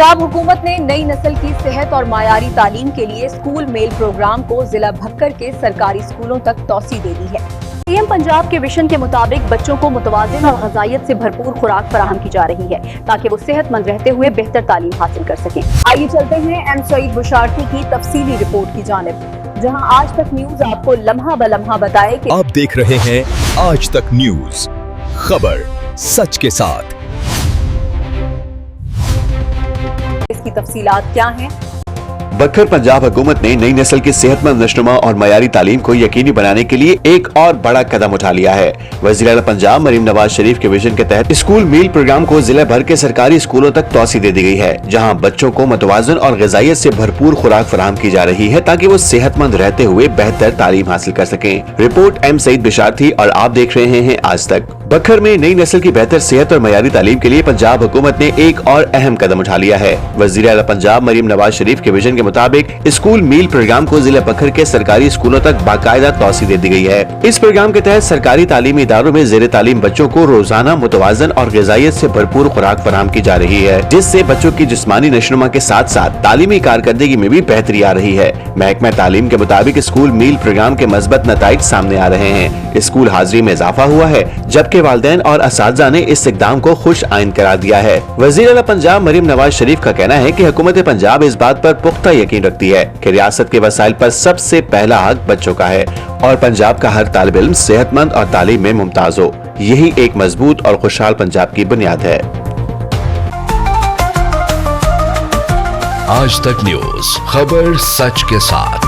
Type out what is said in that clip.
पंजाब हुकूमत ने नई नस्ल की सेहत और मायारी तालीम के लिए स्कूल मेल प्रोग्राम को जिला भक्कर के सरकारी स्कूलों तक तौसी दे दी है। सीएम पंजाब के विजन के मुताबिक बच्चों को मुतवाज़िन और ग़िज़ाइयत से भरपूर खुराक फराहम की जा रही है ताकि वो सेहतमंद रहते हुए बेहतर तालीम हासिल कर सकें। आइए चलते हैं एम सईद बुशारती की तफसीली रिपोर्ट की जानिब, जहां आज तक न्यूज आपको लम्हा ब लम्हा बताए कि आप देख रहे हैं आज तक न्यूज, खबर सच के साथ। इसकी तफसीलात क्या हैं? बखर पंजाब हुकूमत ने नई नस्ल की सेहतमंद नशनुमा और मयारी तालीम को यकीनी बनाने के लिए एक और बड़ा कदम उठा लिया है। वज़ीर-ए-आला पंजाब मरीम नवाज शरीफ के विजन के तहत स्कूल मील प्रोग्राम को जिला भर के सरकारी स्कूलों तक तौसी दे दी गई है, जहां बच्चों को मुतवाज़िन और ग़िज़ाइयत से भरपूर खुराक फराहम की जा रही है ताकि वो सेहतमंद रहते हुए बेहतर तालीम हासिल कर सकें। रिपोर्ट एम सईद बुशारती और आप देख रहे हैं आज तक। बखर में नई नस्ल की बेहतर सेहत और मयारी तालीम के लिए पंजाब हुकूमत ने एक और अहम कदम उठा लिया है। वज़ीर-ए-आला पंजाब मरीम नवाज शरीफ के विजन के मुताबिक स्कूल मील प्रोग्राम को जिला बखर के सरकारी स्कूलों तक बाकायदा तौसी दे दी गई है। इस प्रोग्राम के तहत सरकारी तालीमी इदारों में ज़ेर तालीम बच्चों को रोजाना मुतवाज़िन और ग़िज़ाइयत से भरपूर खुराक फराहम की जा रही है, जिससे बच्चों की जिस्मानी नशनुमा के साथ साथ तालीमी कारकर्दगी में भी बेहतरी आ रही है। महकमा तालीम के मुताबिक स्कूल मील प्रोग्राम के मस्बत नताइज सामने आ रहे हैं। स्कूल हाजिरी में इजाफा हुआ है, जबकि वालिदैन और असातिज़ा ने इस इक़दाम को खुश आइन करार दिया है। वज़ीर-ए-आला पंजाब मरीम नवाज शरीफ का कहना है कि हुकूमत पंजाब इस बात पर पुख्ता यकीन रखती है कि रियासत के वसाइल पर सबसे पहला हक बच्चों का है और पंजाब का हर तालिब इल्म सेहतमंद और तालीम में मुमताज हो। यही एक मजबूत और खुशहाल पंजाब की बुनियाद है। आज तक न्यूज, खबर सच के साथ।